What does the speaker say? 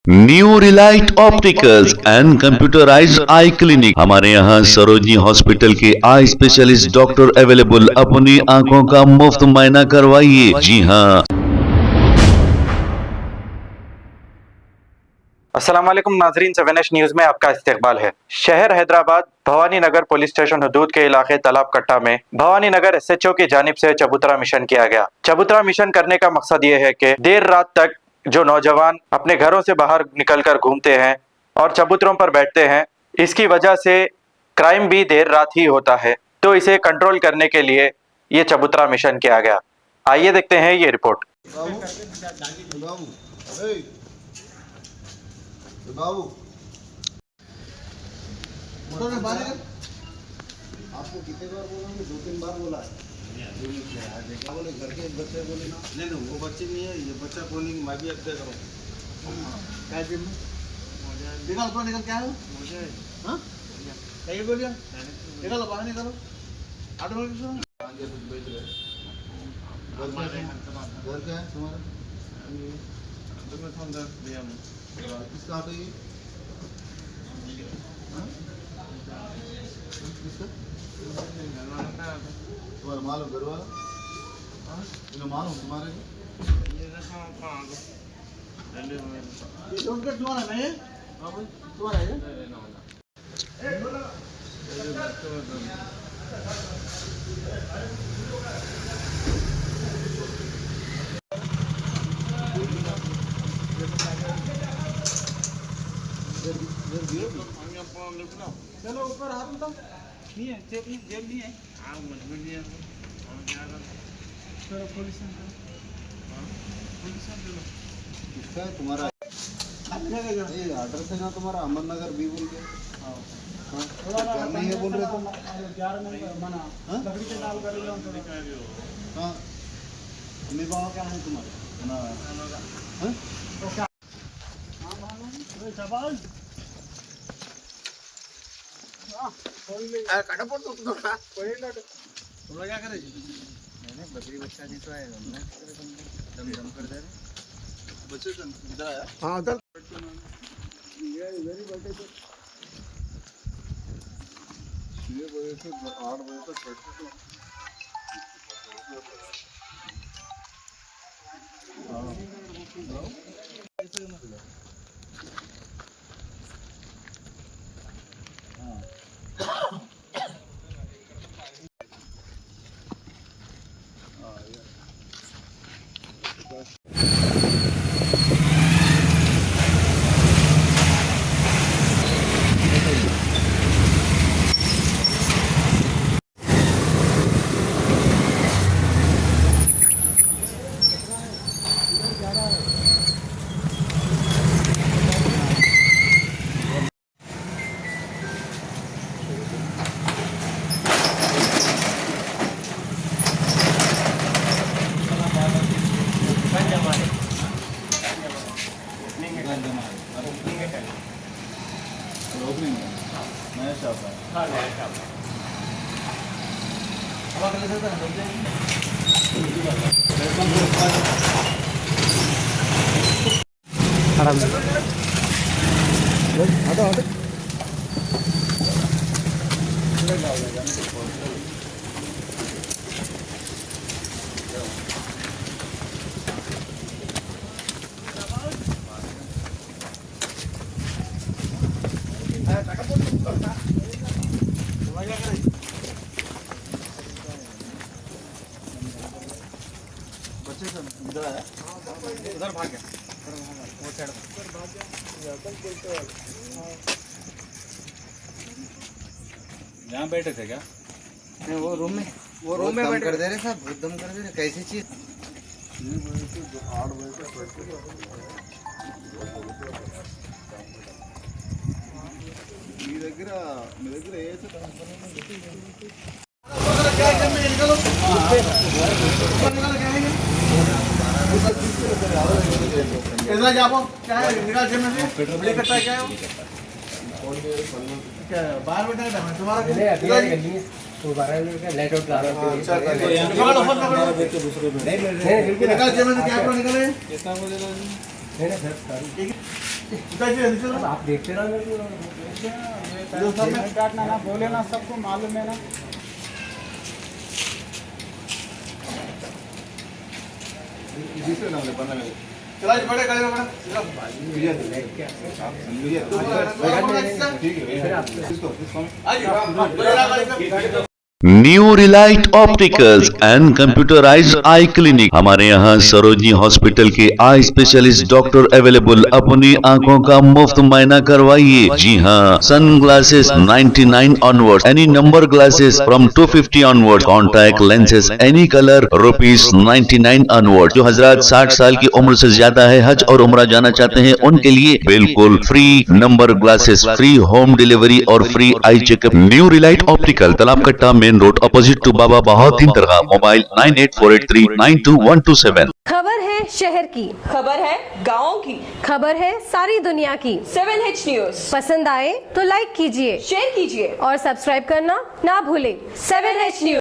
New Relight opticals and computerised I clinic. हमारे यहाँ Sarojini hospital के आई स्पेशलिस्ट डॉक्टर अवेलेबल। अपनी आंखों का मुफ्त मुआयना करवाइए। जी हाँ। अस्सलाम वालेकुम नाजरीन, 7H न्यूज़ में आपका इस्तकबाल है। शहर हैदराबाद भवानी नगर पुलिस स्टेशन हदूद के इलाके तालाब कट्टा में भवानी नगर SHO की जानिब से चबूतरा मिशन किया गया। चबूतरा मिशन करने का मकसद ये है कि देर रात तक जो नौजवान अपने घरों से बाहर निकलकर घूमते हैं और चबूतरों पर बैठते हैं, इसकी वजह से क्राइम भी देर रात ही होता है, तो इसे कंट्रोल करने के लिए ये चबूतरा मिशन किया गया। आइए देखते हैं ये रिपोर्ट। बाबू आपको कितने बार बोला? 2-3 बार बोला है। क्या बोले? घर के बच्चे बोले ना? नहीं वो बच्चे नहीं है, ये बच्चा बोली मैं भी हत्या करूँ। क्या जिम में निकाल तो निकल, क्या है मुझे? हाँ क्या बोलिए? निकालो बाहर निकालो। ऑटो में बेच रहे घर क्या है तुम्हारा? किसका ऑटो ये? तुम्हारा मालूम घर वाला? मालूम तुम्हारे ये तुम्हारा नहीं है? तुम्हारा है? चलो ऊपर हाथ उठाओ। नहीं है जेब नहीं है। हाँ मजबूर नहीं है। चलो पुलिस किसका है तुम्हारा? एड्रेस है ना तुम्हारा अहमदनगर बी बोल के। हाँ नहीं है बोल रहे तुम। 11 नंबर मना लकड़ी के डाल कर हाँ मम्मी पापा क्या है तुम्हारे? हाँ क्या करे? बकरी बच्चा नहीं तो है दम कर दे रहे बच्चे इधर आया। हाँ उधर इधर ही बैठे थे 6 बजे से 8 बजे तक बैठे थे। नया शॉप है। हाँ नया शॉप है। इधर आया उधर भाग गया वो साइड भाग गया। यहाँ बैठे थे क्या? नहीं वो रूम में बैठ कर दे रहे साहब, बहुत दम कर दे रहे। कैसी चीज? 6 बजे से 8 बजे तक बैठे थे। మీ దగ్గర ఏ इधर जाओ। क्या है निकाल जेब में से बड़ी कट्टा क्या है? क्या बाहर बैठा है तुम्हारा? तो 12 मिनट का लेट आउट ला रहा है। निकाल जेब में से क्या निकले? कितना बोलेगा? अब आप देखते रहो मेरे को काटना ना बोले ना सबको मालूम है ना चला बड़े गाड़ी में बड़ा new Relight opticals and computerised I clinic. हमारे यहाँ सरोजनी हॉस्पिटल के आई स्पेशलिस्ट डॉक्टर अवेलेबल। अपनी आंखों का मुफ्त मायना करवाइए। जी हाँ, sunglasses 99 onward, any number glasses from 250 onward, contact lenses any colour ₹99 onward. जो हजरात 60 साल की उम्र से ज्यादा है, हज और उम्रा जाना चाहते हैं, उनके लिए बिल्कुल free number glasses, free home delivery और free eye checkup. New relight optical, Talab Katta, main road, opposite to Baba Bahauddin Dargah. Mobile 9848392127। खबर है शहर की, खबर है गाँव की, खबर है सारी दुनिया की। 7H न्यूज पसंद आए तो लाइक कीजिए, शेयर कीजिए और सब्सक्राइब करना ना भूलें। 7H news.